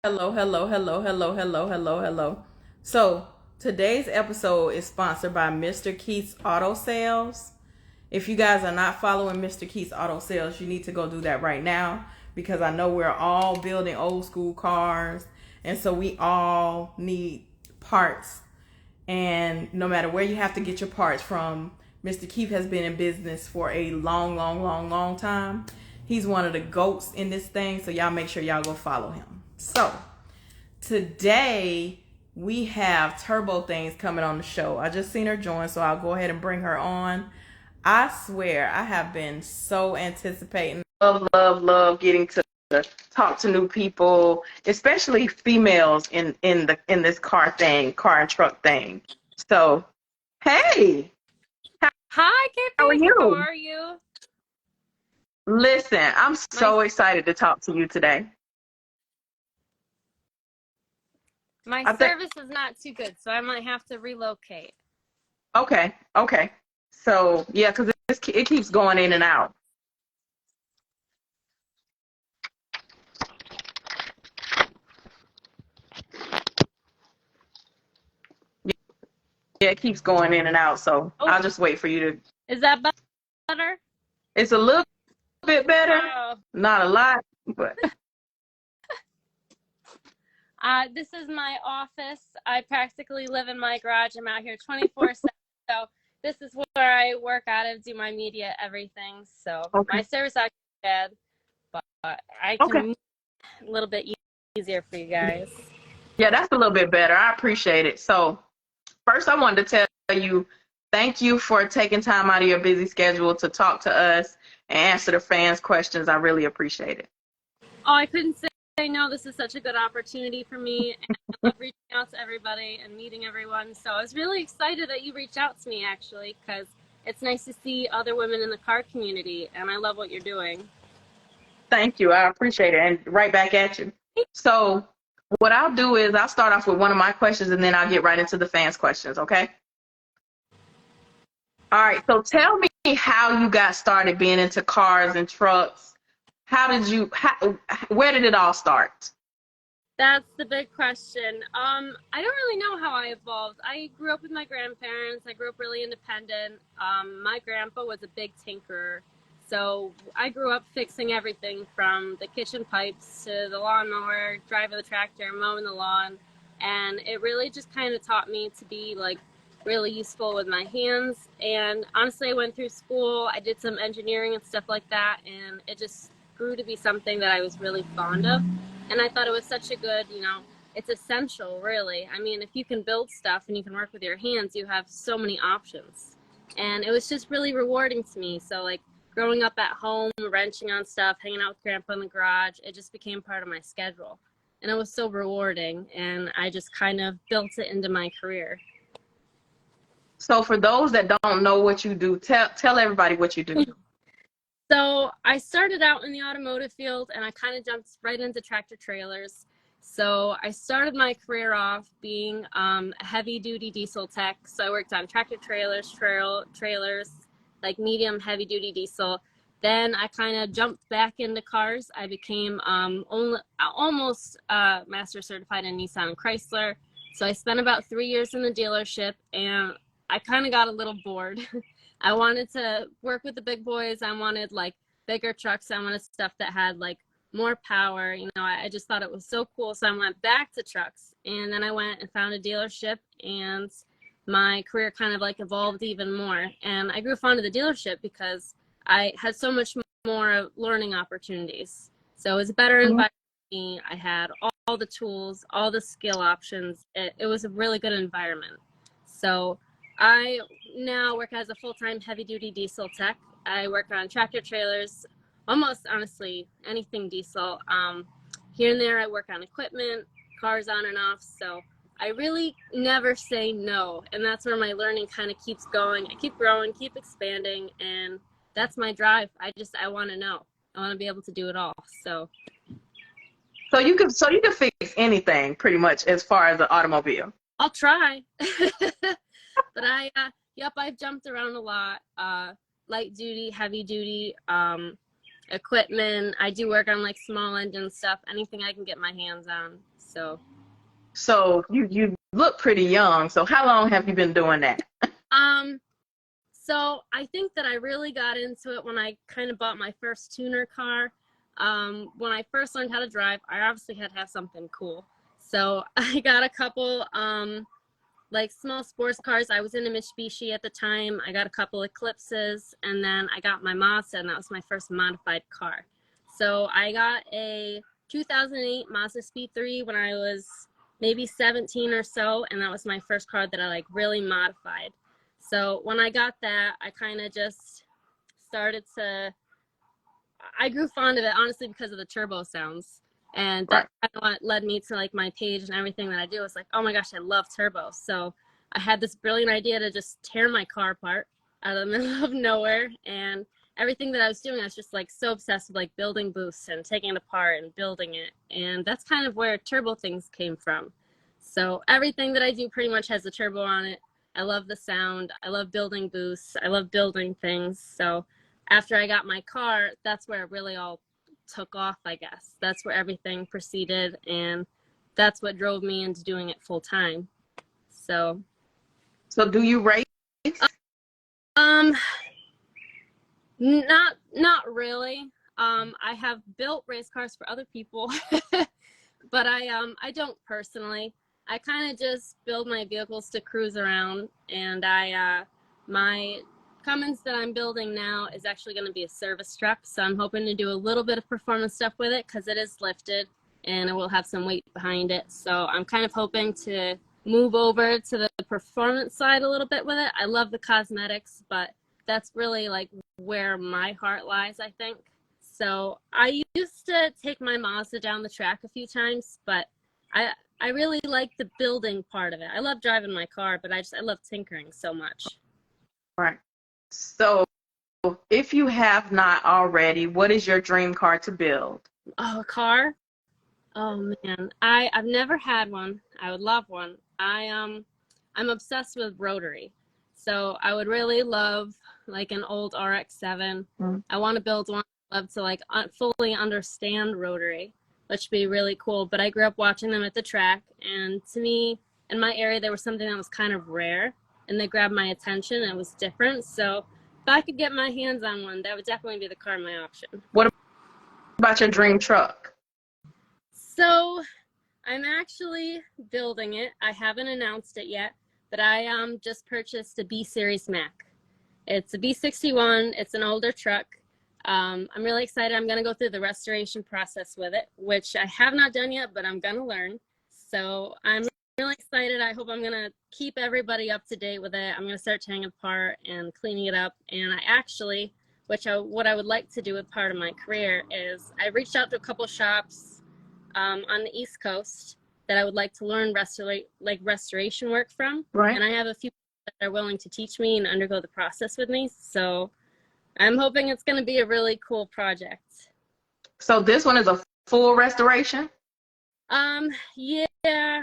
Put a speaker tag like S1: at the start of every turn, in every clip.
S1: Hello, hello, hello, hello, hello, hello, hello. So today's episode is sponsored by Mr. Keith's Auto Sales. If you guys are not following Mr. Keith's Auto Sales, you need to go do that right now because I know we're all building old school cars, and so we all need parts. And no matter where you have to get your parts from, Mr. Keith has been in business for a long, long, long, long time. He's one of the goats in this thing, so y'all make sure y'all go follow him. So today we have Turbo Things coming on the show. I just seen her join, so I'll go ahead and bring her on. I swear I have been so anticipating. Love, love, love getting to talk to new people, especially females in this car and truck thing. So, hey,
S2: Hi,
S1: how are
S2: Kippy. How
S1: you?
S2: are you?
S1: Listen, I'm
S2: My
S1: so excited to talk to you today.
S2: my
S1: I think
S2: service is not too good, so I might have to relocate.
S1: okay, okay. So yeah, because it keeps going in and out. Yeah, it keeps going in and out. So
S2: Oh,
S1: I'll just wait for you to.
S2: is that better?
S1: It's a little bit better,
S2: Oh,
S1: not a lot, but
S2: this is my office. I practically live in my garage. I'm out here 24/7. So this is where I work out of, do my media, everything. So
S1: okay,
S2: my service actually bad, but I
S1: okay.
S2: can move a little bit easier for you guys.
S1: Yeah, that's a little bit better. I appreciate it. So first, I wanted to tell you thank you for taking time out of your busy schedule to talk to us and answer the fans' questions. I really appreciate it.
S2: Oh, I couldn't say no. This is such a good opportunity for me, and I love reaching out to everybody and meeting everyone. So I was really excited that you reached out to me, actually, because it's nice to see other women in the car community, and I love what you're doing.
S1: Thank you. I appreciate it. And right back at you. So, what I'll do is I'll start off with one of my questions and then I'll get right into the fans' questions, okay? All right. So, tell me how you got started being into cars and trucks. Where did it all start?
S2: That's the big question. I don't really know how I evolved. I grew up with my grandparents. I grew up really independent. My grandpa was a big tinkerer. So I grew up fixing everything from the kitchen pipes to the lawnmower, driving the tractor, mowing the lawn. And it really just kind of taught me to be like really useful with my hands. And honestly, I went through school, I did some engineering and stuff like that, and it just grew to be something that I was really fond of. And I thought it was such a good, it's essential, really. I mean, if you can build stuff and you can work with your hands, you have so many options. And it was just really rewarding to me. So, like, growing up at home, wrenching on stuff, hanging out with grandpa in the garage, it just became part of my schedule. And it was so rewarding. And I just kind of built it into my career.
S1: So, for those that don't know what you do, tell everybody what you do.
S2: So I started out in the automotive field and I kind of jumped right into tractor trailers. So I started my career off being a heavy duty diesel tech. So I worked on tractor trailers, like medium heavy duty diesel. Then I kind of jumped back into cars. I became almost master certified in Nissan and Chrysler. So I spent about 3 years in the dealership and I kind of got a little bored. I wanted to work with the big boys. I wanted like bigger trucks. I wanted stuff that had like more power. I just thought it was so cool. So I went back to trucks and then I went and found a dealership and my career kind of like evolved even more. And I grew fond of the dealership because I had so much more learning opportunities. So it was a better
S1: Mhm.
S2: environment for me. I had all the tools, all the skill options. It was a really good environment. So I now work as a full-time heavy-duty diesel tech. I work on tractor trailers, almost honestly anything diesel. Here and there, I work on equipment, cars on and off. So I really never say no, and that's where my learning kind of keeps going. I keep growing, keep expanding, and that's my drive. I want to know. I want to be able to do it all. So
S1: So you can fix anything pretty much as far as an automobile.
S2: I'll try. But yep, I've jumped around a lot. Light duty, heavy duty. equipment. I do work on like small engine stuff, anything I can get my hands on.
S1: So you look pretty young. So how long have you been doing that?
S2: Um, so I think that I really got into it when I kind of bought my first tuner car. When I first learned how to drive, I obviously had to have something cool. So I got a couple like small sports cars. I was in a Mitsubishi at the time. I got a couple Eclipses, and then I got my Mazda, and that was my first modified car. So I got a 2008 Mazda Speed 3 when I was maybe 17 or so, and that was my first car that I like really modified. So when I got that, I kind of just started to, I grew fond of it, honestly, because of the turbo sounds. And that's kind of what led me to like my page and everything that I do. It's like, oh my gosh, I love turbos. So I had this brilliant idea to just tear my car apart out of the middle of nowhere. And everything that I was doing, I was just like so obsessed with like building boosts and taking it apart and building it. And that's kind of where turbo things came from. So everything that I do pretty much has a turbo on it. I love the sound. I love building boosts. I love building things. So after I got my car, that's where it really all took off, I guess. That's where everything proceeded, and that's what drove me into doing it full time. So
S1: do you race?
S2: Um, not really. I have built race cars for other people, but I don't personally. I kind of just build my vehicles to cruise around, and my Cummins that I'm building now is actually going to be a service truck, so I'm hoping to do a little bit of performance stuff with it because it is lifted and it will have some weight behind it. So I'm kind of hoping to move over to the performance side a little bit with it. I love the cosmetics, but that's really like where my heart lies, I think. So I used to take my Mazda down the track a few times, but I really like the building part of it. I love driving my car, but I love tinkering so much.
S1: Right. So if you have not already, what is your dream car to build?
S2: Oh, a car? Oh man, I've never had one. I would love one. I'm obsessed with rotary, so I would really love like an old RX-7. I want to build one. I'd love to like fully understand rotary, which would be really cool. But I grew up watching them at the track, and to me, in my area, there was something that was kind of rare, and they grabbed my attention. And it was different, so if I could get my hands on one, that would definitely be the car in my option.
S1: What about your dream truck?
S2: So I'm actually building it. I haven't announced it yet, but I just purchased a B Series Mac. It's a B61. It's an older truck. I'm really excited. I'm going to go through the restoration process with it, which I have not done yet, but I'm going to learn. So I'm really excited. I hope I'm going to keep everybody up to date with it. I'm going to start tearing it apart and cleaning it up. And I actually, what I would like to do with part of my career is I reached out to a couple shops on the East Coast that I would like to learn restoration work from.
S1: Right.
S2: And I have a few that are willing to teach me and undergo the process with me. So I'm hoping it's going to be a really cool project.
S1: So this one is a full restoration?
S2: Yeah,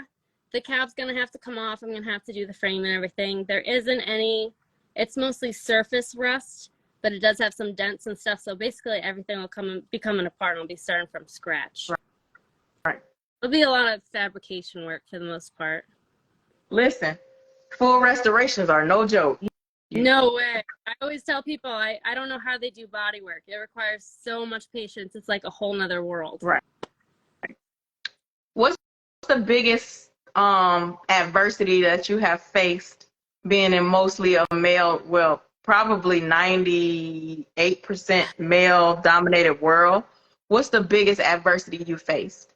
S2: the cab's going to have to come off. I'm going to have to do the frame and everything. There isn't any, it's mostly surface rust, but it does have some dents and stuff. So basically everything will be coming apart and I'll be starting from scratch.
S1: Right.
S2: It'll be a lot of fabrication work for the most part.
S1: Listen, full restorations are no joke.
S2: No way. I always tell people I don't know how they do body work. It requires so much patience. It's like a whole nother world.
S1: Right. What's the biggest adversity that you have faced being in mostly a male, well, probably 98% male dominated world? What's the biggest adversity you faced?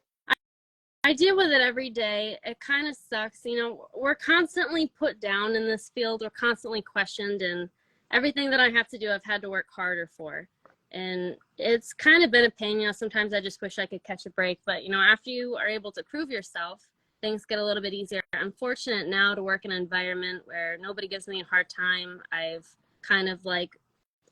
S2: I deal with it every day. It kind of sucks. You know, we're constantly put down in this field. We're constantly questioned, and everything that I have to do, I've had to work harder for. And it's kind of been a pain. You know, sometimes I just wish I could catch a break. But, you know, after you are able to prove yourself, things get a little bit easier. I'm fortunate now to work in an environment where nobody gives me a hard time. I've kind of like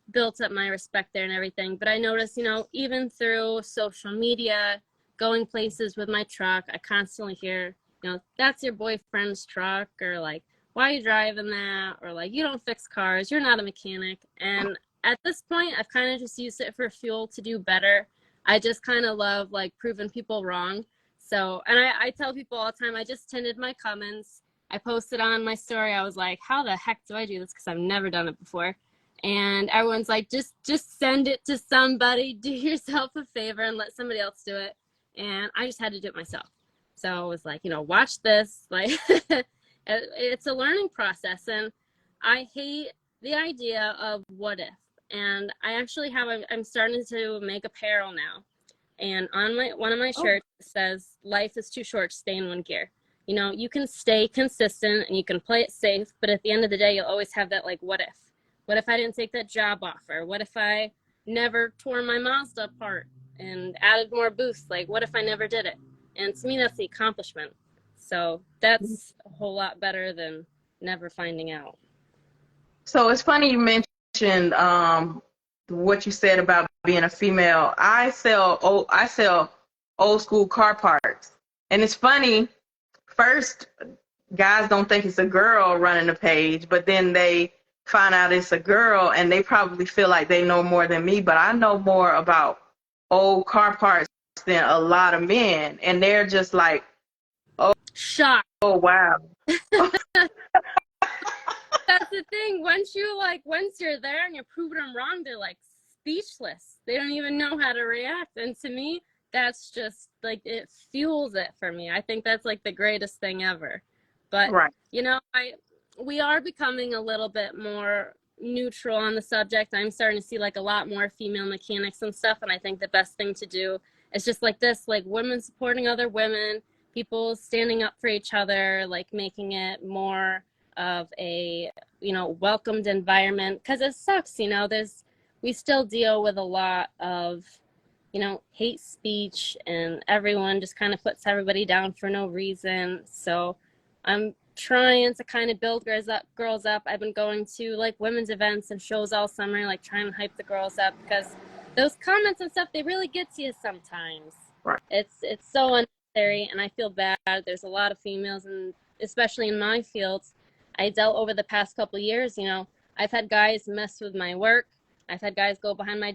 S2: built up my respect there and everything. But I notice, you know, even through social media, going places with my truck, I constantly hear, you know, that's your boyfriend's truck, or like, why are you driving that? Or like, you don't fix cars, you're not a mechanic. And at this point, I've kind of just used it for fuel to do better. I just kind of love like proving people wrong. So, and I tell people all the time, I just tinted my Cummins. I posted on my story. I was like, how the heck do I do this? Because I've never done it before. And everyone's like, just send it to somebody. Do yourself a favor and let somebody else do it. And I just had to do it myself. So I was like, watch this. Like, it's a learning process. And I hate the idea of what if. And I actually I'm starting to make apparel now. And on one of my shirts it says, life is too short to stay in one gear. You can stay consistent and you can play it safe, but at the end of the day, you'll always have that, like, what if? What if I didn't take that job offer? What if I never tore my Mazda apart and added more boosts? Like, what if I never did it? And to me, that's the accomplishment. So that's a whole lot better than never finding out.
S1: So it's funny you mentioned what you said about being a female. I sell old school car parts, and it's funny. First, guys don't think it's a girl running the page, but then they find out it's a girl, and they probably feel like they know more than me. But I know more about old car parts than a lot of men, and they're just like,
S2: shocked.
S1: Oh wow.
S2: That's the thing. Once you're there and you're proving them wrong, they're like speechless. They don't even know how to react. And to me, that's just like, it fuels it for me. I think that's like the greatest thing ever. But
S1: right.
S2: We are becoming a little bit more neutral on the subject. I'm starting to see like a lot more female mechanics and stuff. And I think the best thing to do is just like this, like women supporting other women, people standing up for each other, like making it more of a welcomed environment, because it sucks. We still deal with a lot of hate speech, and everyone just kind of puts everybody down for no reason. So I'm trying to kind of build girls up. I've been going to like women's events and shows all summer, like trying to hype the girls up, because those comments and stuff, they really get to you sometimes.
S1: Right.
S2: It's so unnecessary, and I feel bad. There's a lot of females, and especially in my fields, I dealt over the past couple of years, I've had guys mess with my work. I've had guys go behind my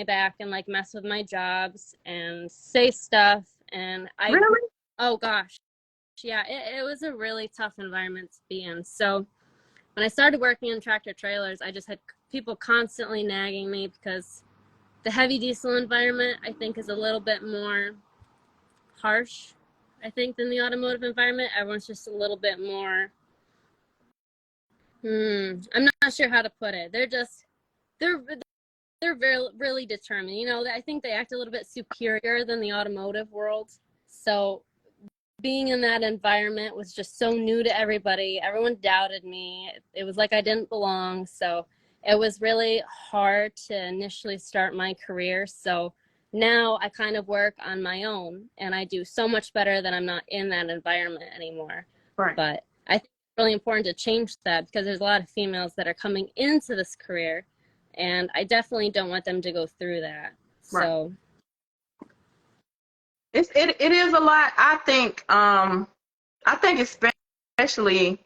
S2: back and like mess with my jobs and say stuff. And
S1: Really?
S2: Oh gosh. Yeah, it was a really tough environment to be in. So when I started working in tractor trailers, I just had people constantly nagging me, because the heavy diesel environment, I think, is a little bit more harsh, I think, than the automotive environment. Everyone's just a little bit more, I'm not sure how to put it. They're very, really determined. I think they act a little bit superior than the automotive world. So being in that environment was just so new to everybody. Everyone doubted me. It was like I didn't belong. So it was really hard to initially start my career. So now I kind of work on my own, and I do so much better that I'm not in that environment anymore.
S1: Right.
S2: But I think it's really important to change that, because there's a lot of females that are coming into this career, and I definitely don't want them to go through that. Right. So
S1: it is a lot. I think especially,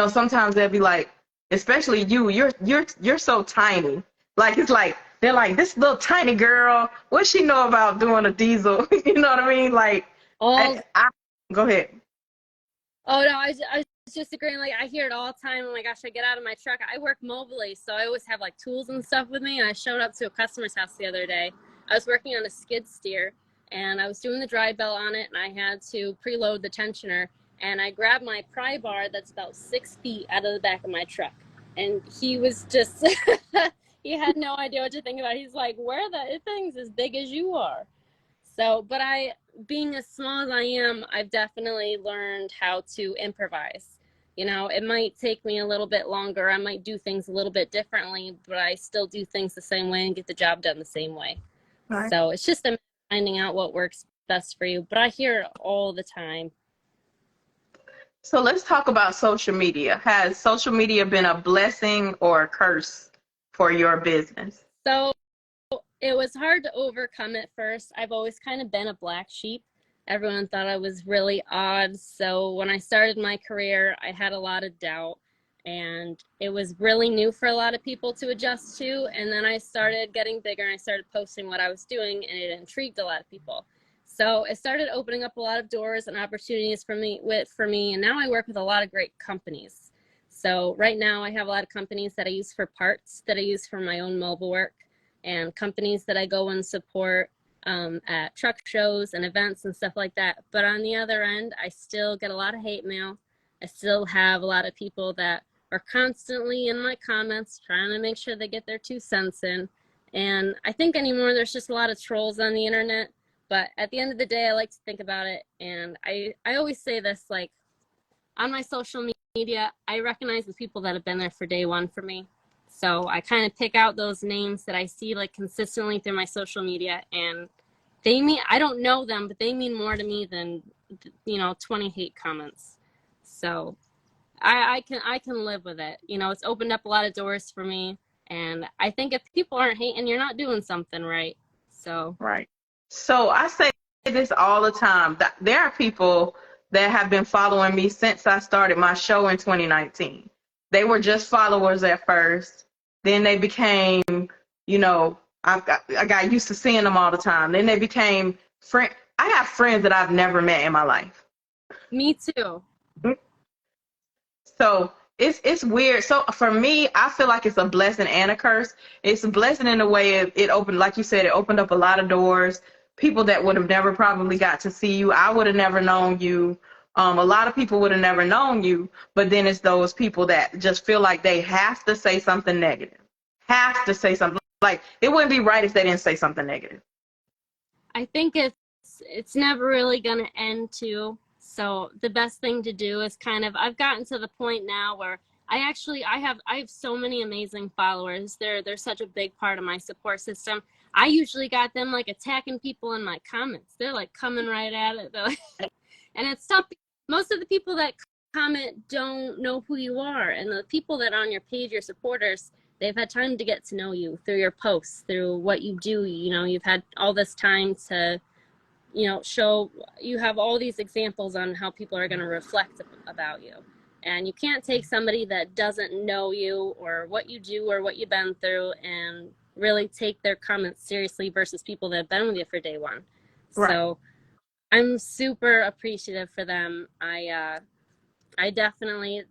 S1: sometimes they'll be like, especially you're so tiny. Like, it's like, they're like, this little tiny girl, what's she know about doing a diesel? You know what I mean? Like, go ahead.
S2: Oh no, I was just agreeing. Like, I hear it all the time. Oh my gosh, I get out of my truck. I work mobily, so I always have like tools and stuff with me. And I showed up to a customer's house the other day. I was working on a skid steer, and I was doing the dry belt on it, and I had to preload the tensioner. And I grabbed my pry bar that's about 6 feet out of the back of my truck. And he was just, he had no idea what to think about it. He's like, where the thing's as big as you are? So, but being as small as I am, I've definitely learned how to improvise. It might take me a little bit longer. I might do things a little bit differently, but I still do things the same way and get the job done the same way. Right. So it's just finding out what works best for you. But I hear it all the time.
S1: So let's talk about social media. Has social media been a blessing or a curse for your business?
S2: So it was hard to overcome at first. I've always kind of been a black sheep. Everyone thought I was really odd. So when I started my career, I had a lot of doubt. and it was really new for a lot of people to adjust to. And then I started getting bigger and I started posting what I was doing, and it intrigued a lot of people. So it started opening up a lot of doors and opportunities for me, and now I work with a lot of great companies. So right now I have a lot of companies that I use for parts, that I use for my own mobile work, and companies that I go and support at truck shows and events and stuff like that. But on the other end, I still get a lot of hate mail. I still have a lot of people that are constantly in my comments trying to make sure they get their 2 cents in. And I think anymore there's just a lot of trolls on the internet. But at the end of the day, I like to think about it. And I always say this, like, on my social media, I recognize the people that have been there for day one for me. So I kind of pick out those names that I see like consistently through my social media, and they mean, I don't know them, but they mean more to me than, 20 hate comments. So I can live with it. It's opened up a lot of doors for me. And I think if people aren't hating, you're not doing something right. So.
S1: Right. So I say this all the time. There are people that have been following me since I started my show in 2019. They were just followers at first. Then they became, I got used to seeing them all the time. Then they became friends. I have friends that I've never met in my life.
S2: Me too.
S1: So it's weird. So for me, I feel like it's a blessing and a curse. It's a blessing in the way it opened, like you said, it opened up a lot of doors. People that would have never probably got to see you. I would have never known you. A lot of people would have never known you. But then it's those people that just feel like they have to say something negative. Have to say something. Like, it wouldn't be right if they didn't say something negative.
S2: I think it's never really going to end too. So the best thing to do is I've gotten to the point now where I have so many amazing followers. They're such a big part of my support system. I usually got them like attacking people in my comments. They're like coming right at it. And it's tough. Most of the people that comment don't know who you are. And the people that are on your page, your supporters, they've had time to get to know you through your posts, through what you do. You've had all this time to, show, you have all these examples on how people are going to reflect about you. And you can't take somebody that doesn't know you or what you do or what you've been through and really take their comments seriously versus people that have been with you for day one. Right. So I'm super appreciative for them. I definitely,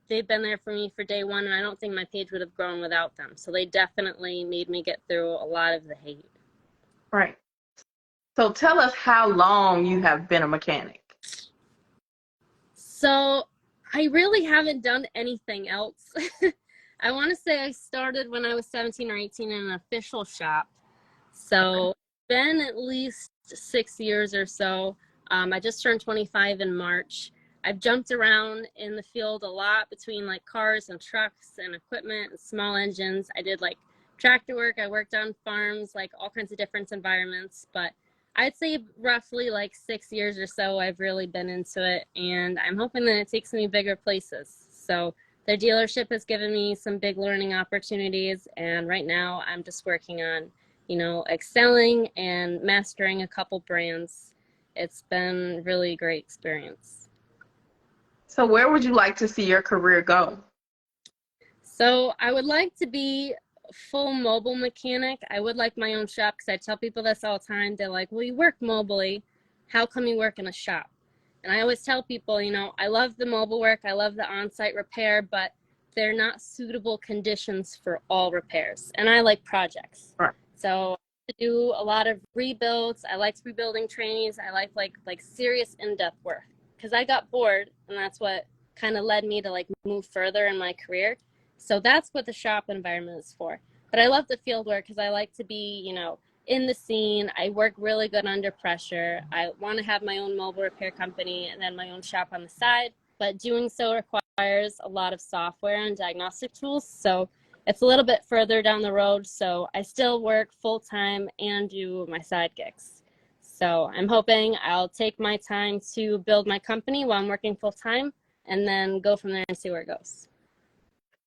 S2: they've been there for me for day one, and I don't think my page would have grown without them. So they definitely made me get through a lot of the hate.
S1: Right. So tell us how long you have been a mechanic.
S2: So I really haven't done anything else. I want to say I started when I was 17 or 18 in an official shop. So been at least 6 years or so. I just turned 25 in March. I've jumped around in the field a lot between like cars and trucks and equipment and small engines. I did like tractor work. I worked on farms, like all kinds of different environments. But I'd say roughly like 6 years or so I've really been into it. And I'm hoping that it takes me bigger places. So their dealership has given me some big learning opportunities. And right now I'm just working on, excelling and mastering a couple brands. It's been really a great experience.
S1: So where would you like to see your career go?
S2: So I would like to be a full mobile mechanic. I would like my own shop, because I tell people this all the time. They're like, well, you work mobily. How come you work in a shop? And I always tell people, I love the mobile work. I love the on-site repair, but they're not suitable conditions for all repairs. And I like projects. Right. So I do a lot of rebuilds. I like rebuilding trainees. I like serious in-depth work, because I got bored, and that's what kind of led me to like move further in my career. So that's what the shop environment is for. But I love the field work because I like to be, in the scene. I work really good under pressure. I want to have my own mobile repair company and then my own shop on the side. But doing so requires a lot of software and diagnostic tools. So it's a little bit further down the road. So I still work full time and do my side gigs. So I'm hoping I'll take my time to build my company while I'm working full time and then go from there and see where it goes.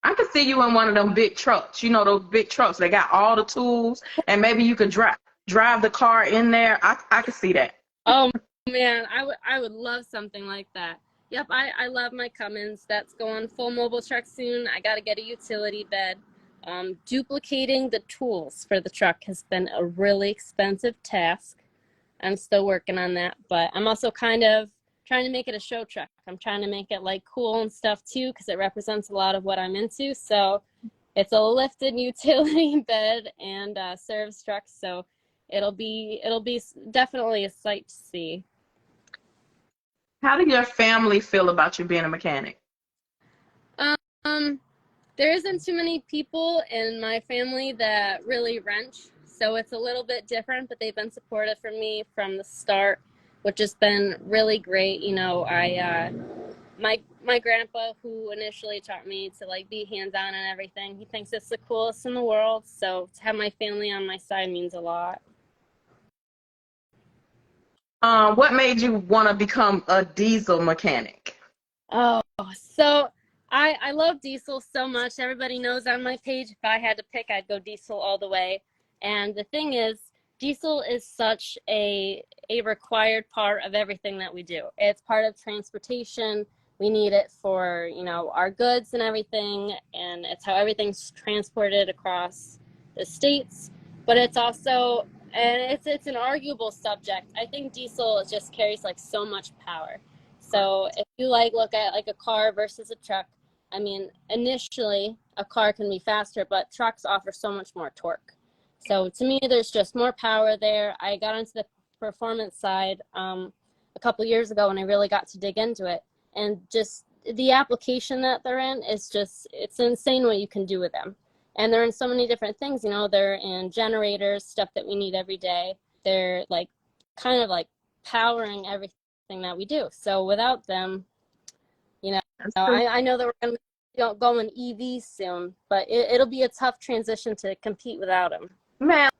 S1: I could see you in one of them big trucks. Those big trucks. They got all the tools, and maybe you could drive the car in there. I could see that.
S2: Oh man, I would love something like that. Yep, I love my Cummins. That's going full mobile truck soon. I got to get a utility bed. Duplicating the tools for the truck has been a really expensive task. I'm still working on that, but I'm also kind of trying to make it a show truck. I'm trying to make it like cool and stuff too, because it represents a lot of what I'm into. So it's a lifted utility bed and service truck. So it'll be definitely a sight to see.
S1: How did your family feel about you being a mechanic?
S2: Um, there isn't too many people in my family that really wrench, so it's a little bit different, but they've been supportive for me from the start, which has been really great. You know, my grandpa, who initially taught me to like be hands-on and everything, he thinks it's the coolest in the world, so to have my family on my side means a lot.
S1: What made you want to become a diesel mechanic?
S2: Oh, so I love diesel so much. Everybody knows on my page, if I had to pick, I'd go diesel all the way. And the thing is, diesel is such a required part of everything that we do. It's part of transportation. We need it for, you know, our goods and everything, and it's how everything's transported across the states. But it's also, and it's an arguable subject. I think diesel just carries like so much power. So if you like look at like a car versus a truck, I mean, initially a car can be faster, but trucks offer so much more torque. So to me, there's just more power there. I got into the performance side a couple years ago, and I really got to dig into it. And just the application that they're in is just, it's insane what you can do with them. And they're in so many different things, you know, they're in generators, stuff that we need every day. They're like kind of like powering everything that we do. So without them, you know,
S1: That's true.
S2: I know that we're going to go in EV soon, but it'll be a tough transition to compete without them.
S1: Man,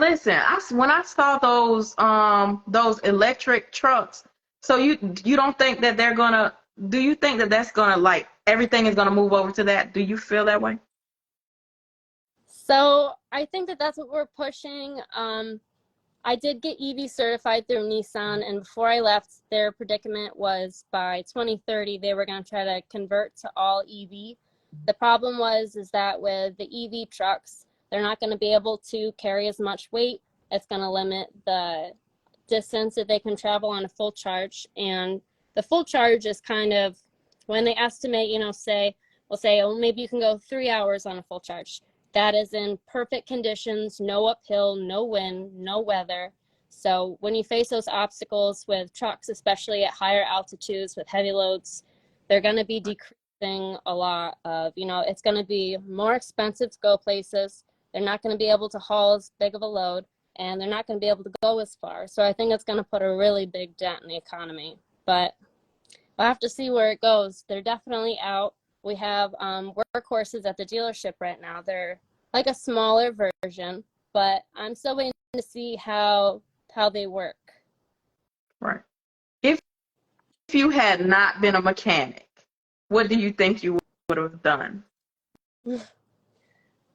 S1: listen, when I saw those electric trucks, so you don't think that they're gonna do you think that that's gonna like everything is gonna move over to that? Do you feel that way?
S2: So I think that that's what we're pushing. I did get EV certified through Nissan, and before I left, their predicament was by 2030 they were going to try to convert to all EV. The problem is that with the EV trucks, they're not going to be able to carry as much weight. It's going to limit the distance that they can travel on a full charge, and the full charge is kind of when they estimate, you know, we'll say, oh, maybe you can go 3 hours on a full charge. That is in perfect conditions, no uphill, no wind, no weather. So when you face those obstacles with trucks, especially at higher altitudes with heavy loads, they're going to be decreasing a lot of, you know, it's going to be more expensive to go places. They're not going to be able to haul as big of a load, and they're not going to be able to go as far. So I think it's going to put a really big dent in the economy. But we'll have to see where it goes. They're definitely out. We have workhorses at the dealership right now. They're like a smaller version, but I'm still waiting to see how they work.
S1: Right. If you had not been a mechanic, what do you think you would have done?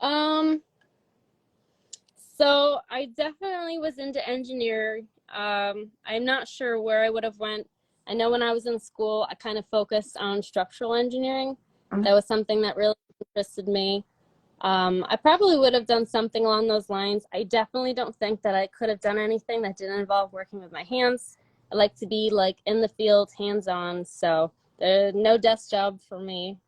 S2: Um, so I definitely was into engineering. I'm not sure where I would have went. I know when I was in school, I kind of focused on structural engineering.
S1: Mhm.
S2: That was something that really interested me. I probably would have done something along those lines. I definitely don't think that I could have done anything that didn't involve working with my hands. I like to be like in the field, hands-on. So there's no desk job for me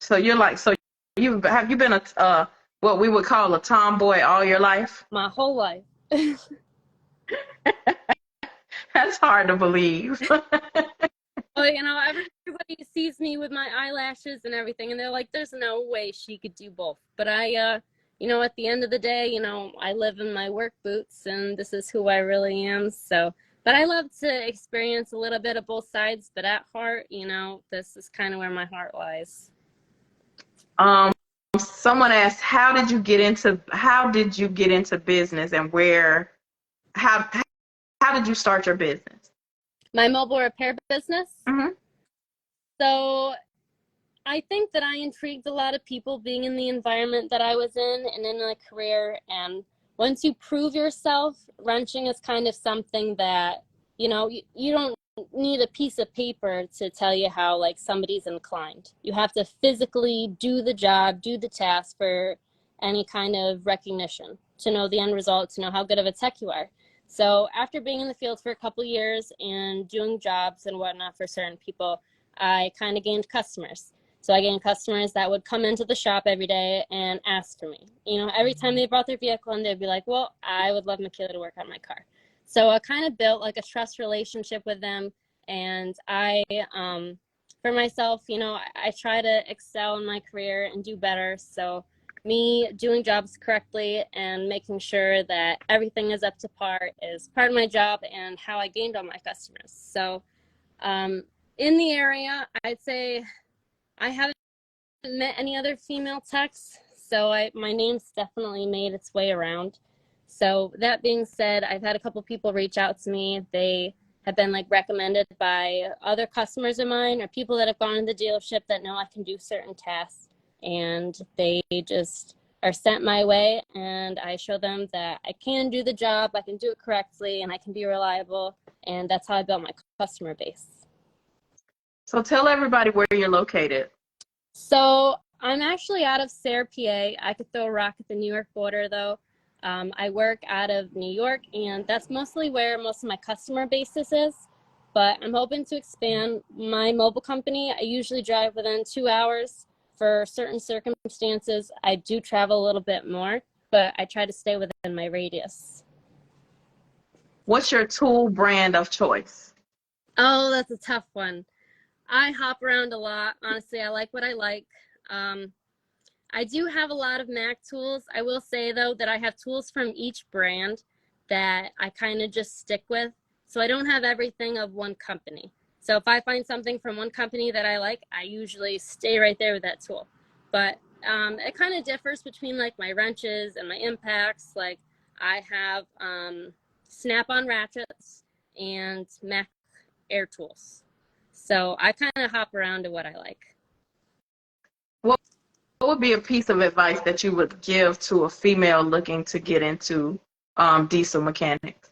S1: So you're like so you been a what we would call a tomboy all your life?
S2: my whole life.
S1: That's hard to believe.
S2: Oh, you know, everybody sees me with my eyelashes and everything, and they're like, "There's no way she could do both." But you know, at the end of the day, you know, I live in my work boots, and this is who I really am. So, but I love to experience a little bit of both sides. But at heart, you know, this is kind of where my heart lies.
S1: Um, Someone asked, how did you get into business and how how did you start your business?
S2: My mobile repair business.
S1: Hmm.
S2: So I think that I intrigued a lot of people being in the environment that I was in and in a career. And once you prove yourself, wrenching is kind of something that, you know, you don't need a piece of paper to tell you how like somebody's inclined. You have to physically do the job, do the task for any kind of recognition, to know the end result, to know how good of a tech you are. So after being in the field for a couple years and doing jobs and whatnot for certain people, I kind of gained customers. So I gained customers that would come into the shop every day and ask for me. You know, every time they brought their vehicle in, they'd be like, well, I would love Michaela to work on my car. So I kind of built like a trust relationship with them. And for myself, you know, I try to excel in my career and do better. So me doing jobs correctly and making sure that everything is up to par is part of my job and how I gained all my customers. So in the area, I'd say I haven't met any other female techs, so my name's definitely made its way around. So that being said, I've had a couple people reach out to me. They have been like recommended by other customers of mine or people that have gone in the dealership that know I can do certain tasks, and they just are sent my way, and I show them that I can do the job, I can do it correctly, and I can be reliable, and that's how I built my customer base.
S1: So tell everybody where you're located.
S2: So I'm actually out of Sayre, PA. I could throw a rock at the New York border, though. I work out of New York, and that's mostly where most of my customer basis is. But I'm hoping to expand my mobile company. I usually drive within 2 hours. For certain circumstances, I do travel a little bit more, but I try to stay within my radius.
S1: What's your tool brand of choice?
S2: Oh, that's a tough one. I hop around a lot. Honestly, I like what I like. I do have a lot of Mac tools. I will say, though, that I have tools from each brand that I kind of just stick with. So I don't have everything of one company. So if I find something from one company that I like, I usually stay right there with that tool. But it kind of differs between like my wrenches and my impacts. Like I have Snap-on ratchets and Mac Air tools. So I kind of hop around to what I like.
S1: What would be a piece of advice that you would give to a female looking to get into diesel mechanics?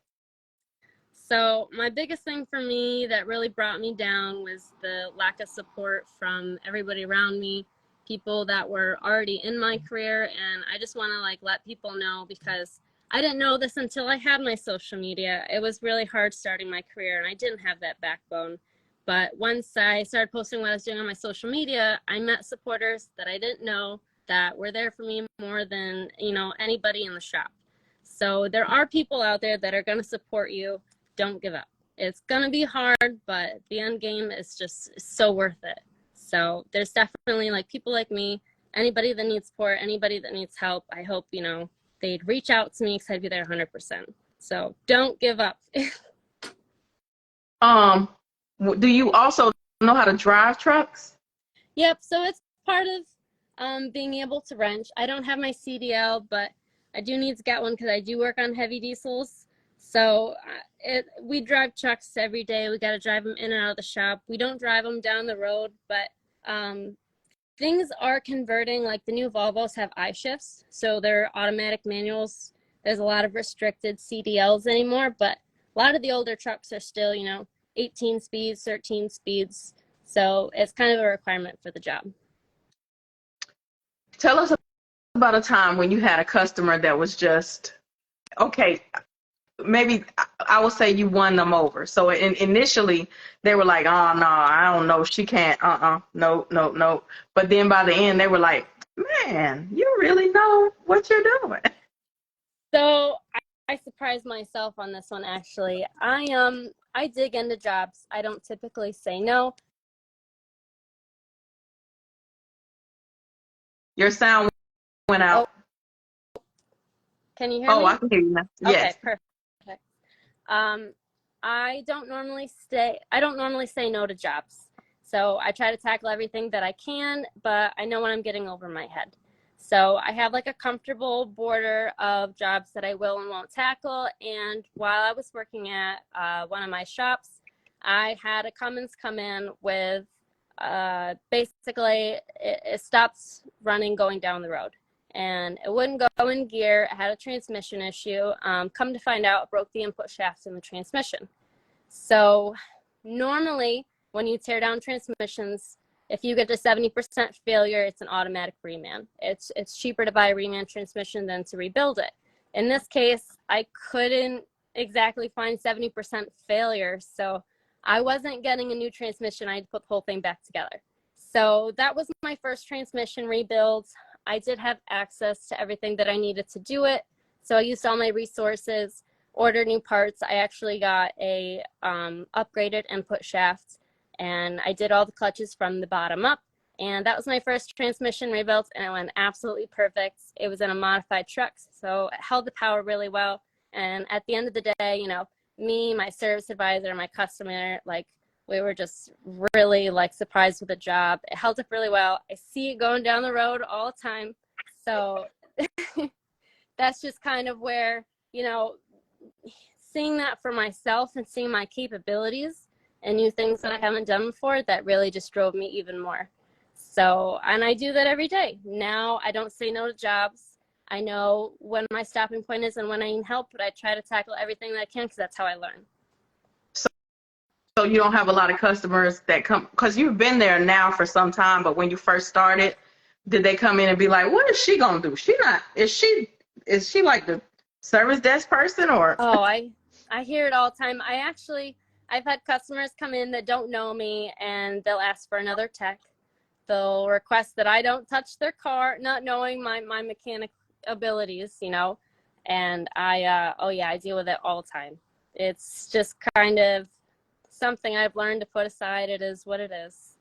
S2: So my biggest thing for me that really brought me down was the lack of support from everybody around me, people that were already in my career. And I just want to like let people know, because I didn't know this until I had my social media. It was really hard starting my career, and I didn't have that backbone. But once I started posting what I was doing on my social media, I met supporters that I didn't know that were there for me more than, you know, anybody in the shop. So there are people out there that are going to support you. Don't give up. It's going to be hard, but the end game is just so worth it. So there's definitely like people like me, anybody that needs support, anybody that needs help. I hope, you know, they'd reach out to me because I'd be there 100%. So don't give up.
S1: Do you also know how to drive trucks?
S2: Yep. So it's part of being able to wrench. I don't have my CDL, but I do need to get one because I do work on heavy diesels. So we drive trucks every day. We got to drive them in and out of the shop. We don't drive them down the road, but things are converting. Like the new Volvos have I-shifts, so they're automatic manuals. There's a lot of restricted CDLs anymore, but a lot of the older trucks are still, you know, 18 speeds, 13 speeds. So it's kind of a requirement for the job.
S1: Tell us about a time when you had a customer that was just, okay, maybe I would say you won them over. So initially they were like, oh, no, I don't know. She can't. No. But then by the end, they were like, man, you really know what you're doing.
S2: So I surprised myself on this one, actually. I dig into jobs. I don't typically say no.
S1: Your sound went out.
S2: Oh. Can you hear me?
S1: Oh, I can hear you now. Yes.
S2: Okay, perfect. I don't normally say no to jobs. So I try to tackle everything that I can, but I know when I'm getting over my head. So I have like a comfortable border of jobs that I will and won't tackle. And while I was working at one of my shops, I had a Cummins come in with basically it stops running going down the road. And it wouldn't go in gear. It had a transmission issue. Come to find out, it broke the input shaft in the transmission. So normally when you tear down transmissions, if you get to 70% failure, it's an automatic reman. It's cheaper to buy a reman transmission than to rebuild it. In this case, I couldn't exactly find 70% failure, so I wasn't getting a new transmission. I had to put the whole thing back together. So that was my first transmission rebuild. I did have access to everything that I needed to do it, so I used all my resources, ordered new parts. I actually got a upgraded input shaft, and I did all the clutches from the bottom up. And that was my first transmission rebuilt, and it went absolutely perfect. It was in a modified truck, so it held the power really well. And at the end of the day, you know, me, my service advisor, my customer, like, we were just really like surprised with the job. It held up really well. I see it going down the road all the time. So that's just kind of where, you know, seeing that for myself and seeing my capabilities and new things that I haven't done before, that really just drove me even more. So, and I do that every day. Now I don't say no to jobs. I know when my stopping point is and when I need help, but I try to tackle everything that I can because that's how I learn.
S1: So you don't have a lot of customers that come, because you've been there now for some time, but when you first started, did they come in and be like, what is she going to do? Is she like the service desk person or?
S2: Oh, I hear it all the time. I've had customers come in that don't know me and they'll ask for another tech. They'll request that I don't touch their car, not knowing my mechanic abilities, you know, and I deal with it all the time. It's just kind of something I've learned to put aside. It is what it is,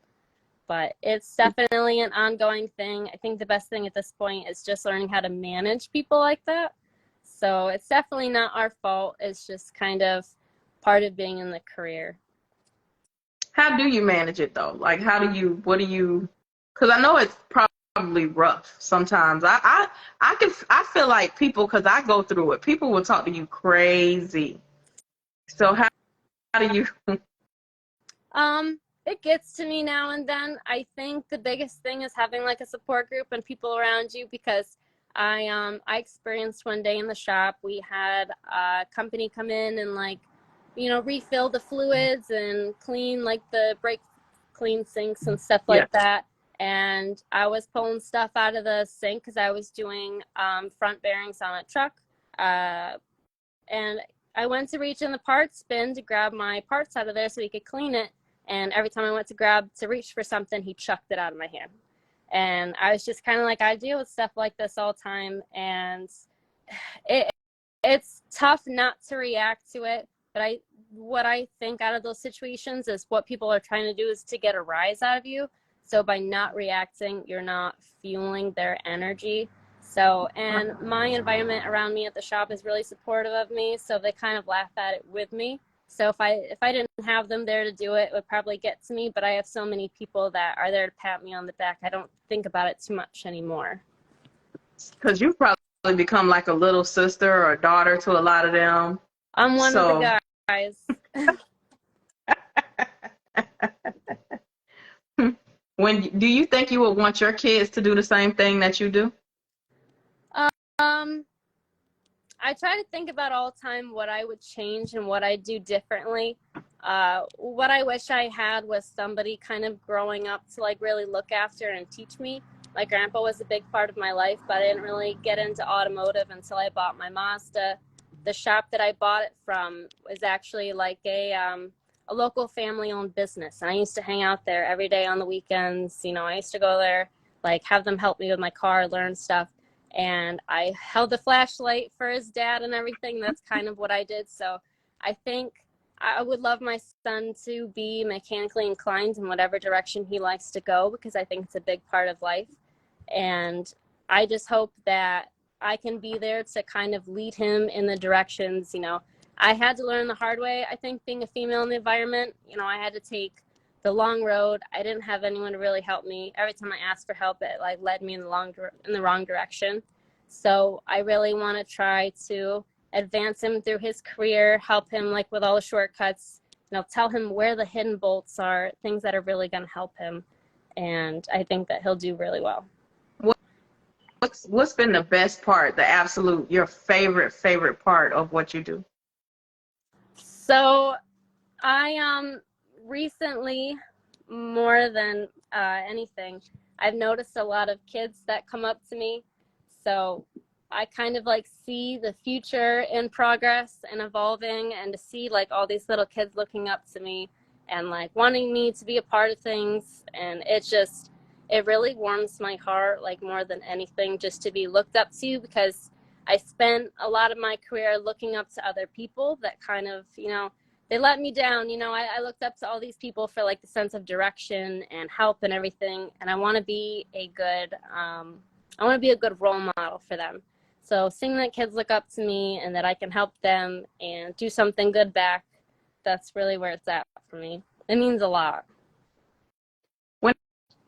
S2: but it's definitely an ongoing thing. I think the best thing at this point is just learning how to manage people like that. So it's definitely not our fault. It's just kind of part of being in the career.
S1: How do you manage it though? Like, because I know it's probably rough sometimes. I feel like people, because I go through it, people will talk to you crazy. So how do you?
S2: It gets to me now and then. I think the biggest thing is having like a support group and people around you, because I experienced one day in the shop, we had a company come in and, like, you know, refill the fluids and clean like the brake clean sinks and stuff like that. And I was pulling stuff out of the sink because I was doing front bearings on a truck. And I went to reach in the parts bin to grab my parts out of there so he could clean it. And every time I went to reach for something, he chucked it out of my hand. And I was just kind of like, I deal with stuff like this all the time. And it's tough not to react to it. But what I think out of those situations is what people are trying to do is to get a rise out of you. So by not reacting, you're not fueling their energy. So, and my environment around me at the shop is really supportive of me. So they kind of laugh at it with me. So if I didn't have them there to do it, it would probably get to me. But I have so many people that are there to pat me on the back. I don't think about it too much anymore.
S1: Because you've probably become like a little sister or a daughter to a lot of them.
S2: I'm one of the guys.
S1: Do you think you would want your kids to do the same thing that you do?
S2: I try to think about all the time what I would change and what I'd do differently. What I wish I had was somebody kind of growing up to like really look after and teach me. My grandpa was a big part of my life, but I didn't really get into automotive until I bought my Mazda. The shop that I bought it from was actually like a local family-owned business, and I used to hang out there every day on the weekends. You know, I used to go there, like have them help me with my car, learn stuff. And I held the flashlight for his dad and everything. That's kind of what I did. So I think I would love my son to be mechanically inclined in whatever direction he likes to go, because I think it's a big part of life. And I just hope that I can be there to kind of lead him in the directions. You know, I had to learn the hard way, I think, being a female in the environment. You know, I had to take the long road. I didn't have anyone to really help me. Every time I asked for help, it like led me in the wrong direction. So I really want to try to advance him through his career, help him like with all the shortcuts, you know, tell him where the hidden bolts are, things that are really going to help him. And I think that he'll do really well.
S1: What's been the best part, your favorite part of what you do?
S2: So I recently, more than anything, I've noticed a lot of kids that come up to me. So I kind of like see the future in progress and evolving, and to see like all these little kids looking up to me and like wanting me to be a part of things. And it really warms my heart, like more than anything, just to be looked up to, because I spent a lot of my career looking up to other people that kind of, they let me down. I looked up to all these people for like the sense of direction and help and everything. And I want to be a good role model for them. So seeing that kids look up to me and that I can help them and do something good back, that's really where it's at for me. It means a lot.
S1: When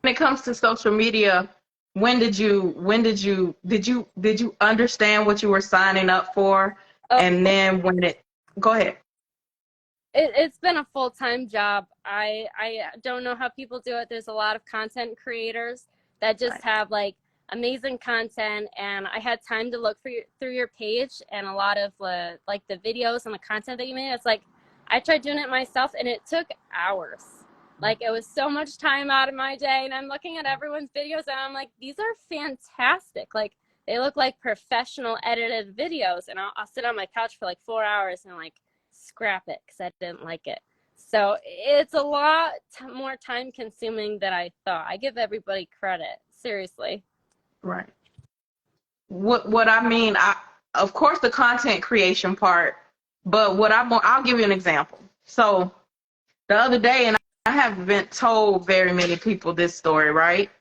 S1: it comes to social media, did you understand what you were signing up for?
S2: Oh,
S1: And then go ahead.
S2: it's been a full-time job. I don't know how people do it. There's a lot of content creators that just have like amazing content, and I had time to look through your page, and a lot of like the videos and the content that you made. It's like I tried doing it myself, and it took hours. Like, it was so much time out of my day, and I'm looking at everyone's videos, and I'm like, these are fantastic. Like, they look like professional edited videos, and I'll sit on my couch for like 4 hours and like scrap it because I didn't like it. So it's a lot more time consuming than I thought. I give everybody credit, seriously.
S1: Right. What I mean, of course the content creation part, but I'll give you an example. So the other day, and I haven't told very many people this story, right?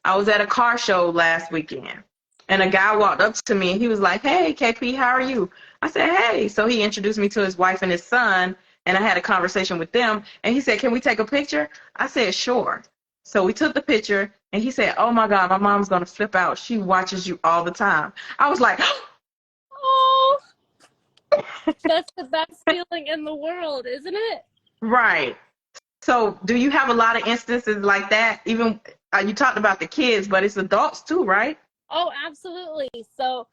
S1: I was at a car show last weekend, and a guy walked up to me and he was like, "Hey, KP, how are you?" I said, "Hey." So he introduced me to his wife and his son, and I had a conversation with them, and he said, "Can we take a picture?" I said, "Sure." So we took the picture, and he said, "Oh my God, my mom's going to flip out. She watches you all the time." I was like,
S2: Oh, that's the best feeling in the world, isn't it?
S1: right. So do you have a lot of instances like that? Even you talked about the kids, but it's adults too, right?
S2: Oh, absolutely. So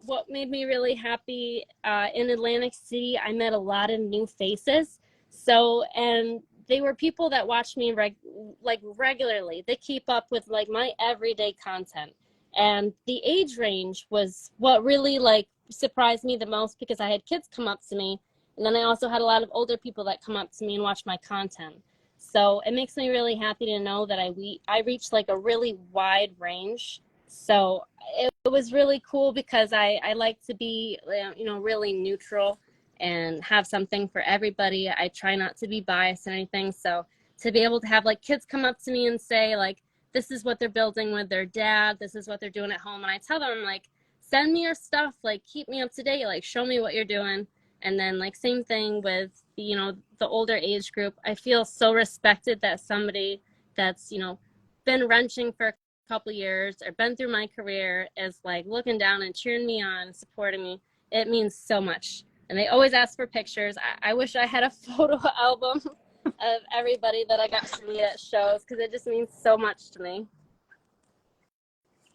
S2: what made me really happy in Atlantic City, I met a lot of new faces. So, and they were people that watch me regularly. They keep up with like my everyday content. And the age range was what really like surprised me the most, because I had kids come up to me, and then I also had a lot of older people that come up to me and watch my content. So it makes me really happy to know that I reached like a really wide range. So it was really cool, because I like to be, really neutral and have something for everybody. I try not to be biased or anything. So to be able to have like kids come up to me and say like, this is what they're building with their dad, this is what they're doing at home. And I tell them, like, send me your stuff, like keep me up to date, like show me what you're doing. And then like same thing with, the older age group. I feel so respected that somebody that's, been wrenching for a couple years or been through my career is like looking down and cheering me on, supporting me. It means so much. And they always ask for pictures. I wish I had a photo album of everybody that I got to meet at shows, because it just means so much to me.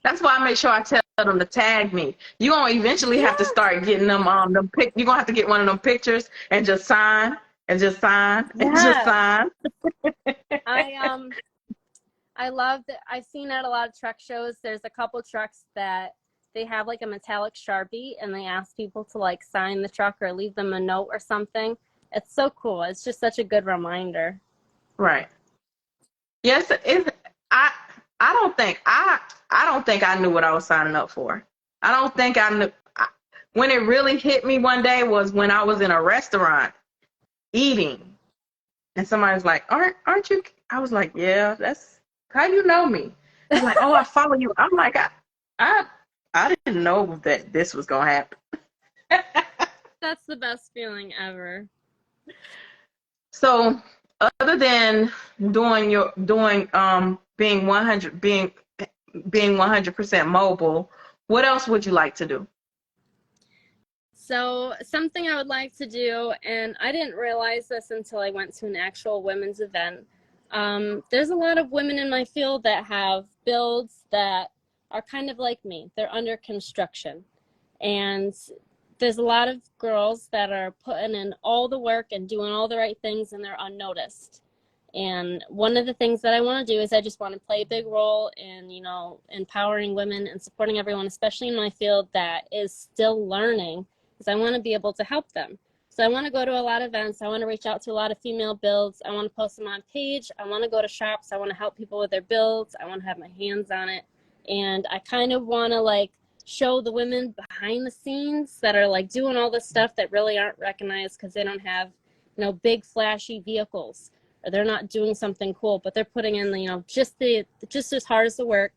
S1: That's why I make sure I tell them to tag me. You're gonna eventually have to
S2: Yes,
S1: start getting them you're gonna have to get one of them pictures and just sign and just sign and just
S2: yes.
S1: sign.
S2: I love that. I've seen at a lot of truck shows, there's a couple trucks that they have like a metallic Sharpie, and they ask people to like sign the truck or leave them a note or something. It's so cool. It's just such a good reminder.
S1: Right. Yes, I I don't think I knew what I was signing up for. I don't think I knew when it really hit me one day was when I was in a restaurant eating, and somebody's like, aren't you? I was like, yeah, that's how you know me. They're like, oh, I follow you. I'm like, I I didn't know that this was gonna happen.
S2: That's the best feeling ever.
S1: So other than being 100% mobile, what else would you like to do?
S2: So something I would like to do, and I didn't realize this until I went to an actual women's event. There's a lot of women in my field that have builds that are kind of like me. They're under construction, and there's a lot of girls that are putting in all the work and doing all the right things, and they're unnoticed. And one of the things that I want to do is I just want to play a big role in, you know, empowering women and supporting everyone, especially in my field that is still learning, because I want to be able to help them. So I want to go to a lot of events. I want to reach out to a lot of female builds. I want to post them on page. I want to go to shops. I want to help people with their builds. I want to have my hands on it. And I kind of want to like show the women behind the scenes that are like doing all this stuff that really aren't recognized because they don't have, you know, big flashy vehicles, or they're not doing something cool, but they're putting in, you know, just as hard as the work,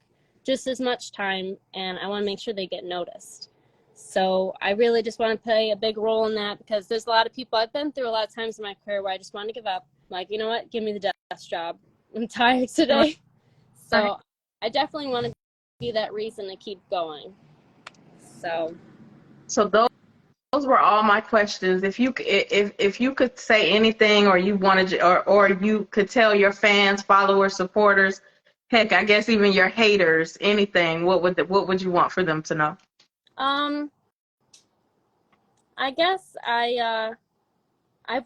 S2: just as much time, and I want to make sure they get noticed. So I really just want to play a big role in that, because there's a lot of people, I've been through a lot of times in my career where I just want to give up. Like, you know what, give me the desk job. I'm tired today. So I definitely want to be that reason to keep going.
S1: So those were all my questions. If you could say anything, or you wanted to, or you could tell your fans, followers, supporters, heck, I guess even your haters, anything, what would you want for them to know?
S2: I guess I've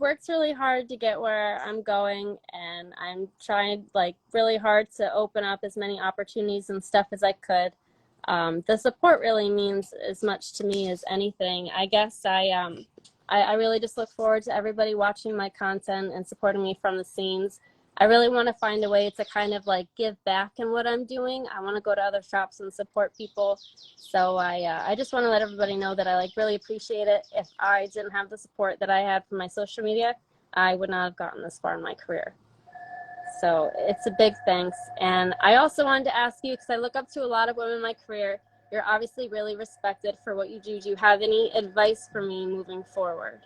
S2: worked really hard to get where I'm going, and I'm trying like really hard to open up as many opportunities and stuff as I could. The support really means as much to me as anything. I guess I really just look forward to everybody watching my content and supporting me from the scenes. I really want to find a way to kind of like give back in what I'm doing. I want to go to other shops and support people. So I just want to let everybody know that I like really appreciate it. If I didn't have the support that I had from my social media, I would not have gotten this far in my career. So it's a big thanks. And I also wanted to ask you, because I look up to a lot of women in my career, you're obviously really respected for what you do. Do you have any advice for me moving forward?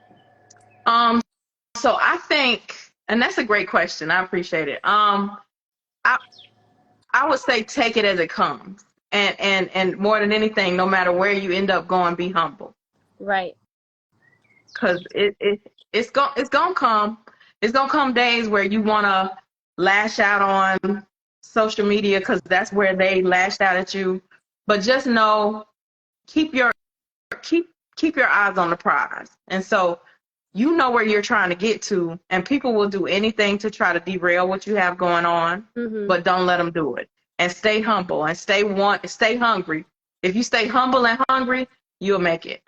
S1: So I think, and that's a great question. I appreciate it. I would say take it as it comes, and more than anything, no matter where you end up going, be humble.
S2: Right.
S1: Because it's gonna come. It's gonna come days where you wanna lash out on social media, because that's where they lashed out at you. But just know, keep your eyes on the prize. And so you know where you're trying to get to, and people will do anything to try to derail what you have going on, but don't let them do it. And stay humble and stay hungry. If you stay humble and hungry, you'll make it.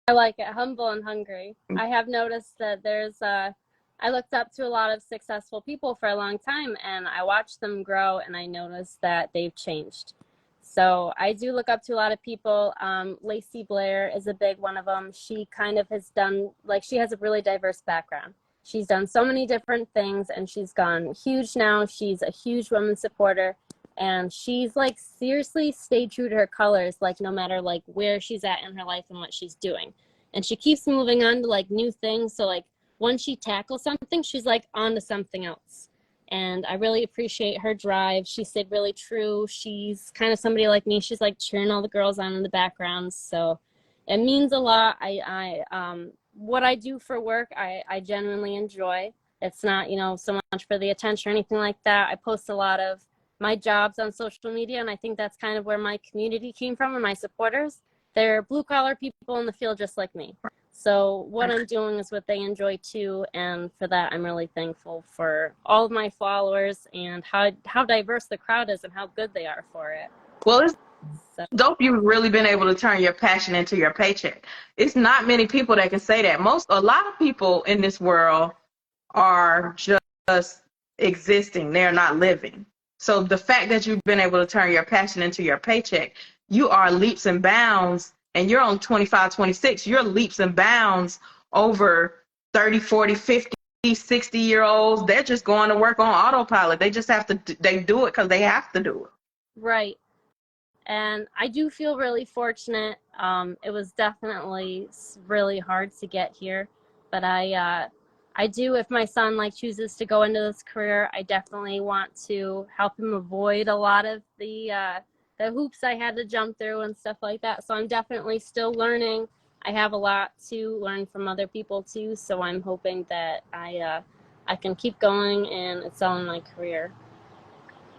S2: I like it, humble and hungry. I have noticed that I looked up to a lot of successful people for a long time, and I watched them grow, and I noticed that they've changed. So I do look up to a lot of people. Lacey Blair is a big one of them. She kind of has done, like, she has a really diverse background. She's done so many different things, and she's gone huge now. She's a huge woman supporter, and she's like seriously stayed true to her colors, like no matter like where she's at in her life and what she's doing. And she keeps moving on to like new things. So like once she tackles something, she's like on to something else. And I really appreciate her drive. She stayed really true. She's kind of somebody like me. She's like cheering all the girls on in the background. So it means a lot. What I do for work, I genuinely enjoy. It's not, you know, so much for the attention or anything like that. I post a lot of my jobs on social media, and I think that's kind of where my community came from, and my supporters. They're blue-collar people in the field just like me. So what I'm doing is what they enjoy too, and for that I'm really thankful for all of my followers and how diverse the crowd is and how good they are for it.
S1: Well, it's dope you've really been able to turn your passion into your paycheck. It's not many people that can say that. A lot of people in this world are just existing. They're not living. So the fact that you've been able to turn your passion into your paycheck, you are leaps and bounds, and you're on 25, 26, you're leaps and bounds over 30, 40, 50, 60-year-olds. They're just going to work on autopilot. They just have to, they do it because they have to do it.
S2: Right. And I do feel really fortunate. It was definitely really hard to get here, but I do, if my son like chooses to go into this career, I definitely want to help him avoid a lot of the hoops I had to jump through and stuff like that. So I'm definitely still learning. I have a lot to learn from other people too. So I'm hoping that I can keep going and excel in my career.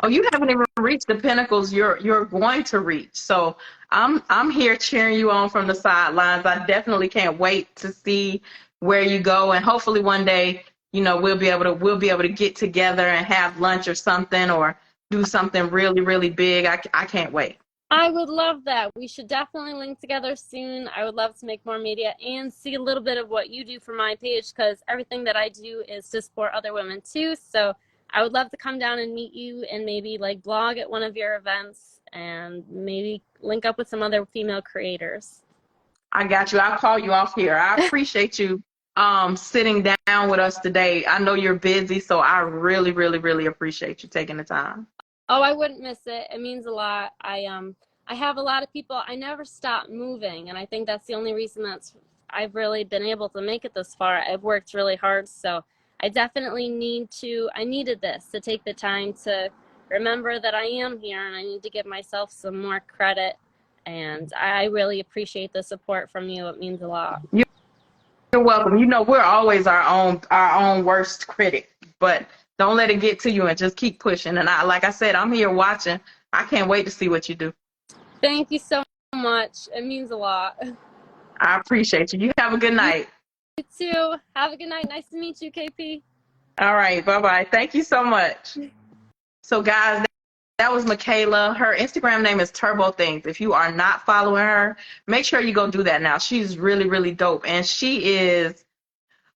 S1: Oh, you haven't even reached the pinnacles you're going to reach. So I'm here cheering you on from the sidelines. I definitely can't wait to see where you go, and hopefully one day, we'll be able to get together and have lunch or something, or do something really, really big. I can't wait.
S2: I would love that. We should definitely link together soon. I would love to make more media and see a little bit of what you do for my page, because everything that I do is to support other women too. So I would love to come down and meet you and maybe like blog at one of your events and maybe link up with some other female creators.
S1: I got you. I'll call you off here. I appreciate you sitting down with us today. I know you're busy, so I really, really, really appreciate you taking the time.
S2: Oh, I wouldn't miss it. It means a lot. I have a lot of people. I never stop moving, and I think that's the only reason I've really been able to make it this far. I've worked really hard, so I definitely I needed this to take the time to remember that I am here, and I need to give myself some more credit. And I really appreciate the support from you. It means a lot.
S1: You're welcome. We're always our own worst critic, but don't let it get to you and just keep pushing. And like I said, I'm here watching. I can't wait to see what you do.
S2: Thank you so much. It means a lot.
S1: I appreciate you. You have a good night.
S2: You too. Have a good night. Nice to meet you, KP.
S1: All right. Bye-bye. Thank you so much. So, guys, that was Michaela. Her Instagram name is Turbo Things. If you are not following her, make sure you go do that now. She's really, really dope. And she is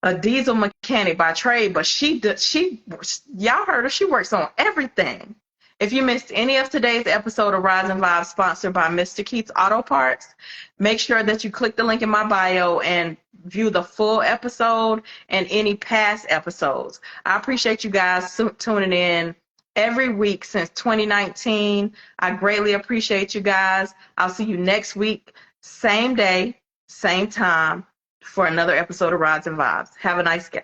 S1: a diesel mechanic by trade, but y'all heard her, she works on everything. If you missed any of today's episode of Rise and Vibe, sponsored by Mr. Keith's Auto Parts, make sure that you click the link in my bio and view the full episode and any past episodes. I appreciate you guys tuning in every week since 2019. I greatly appreciate you guys. I'll see you next week, same day, same time, for another episode of Rides and Vibes. Have a nice day.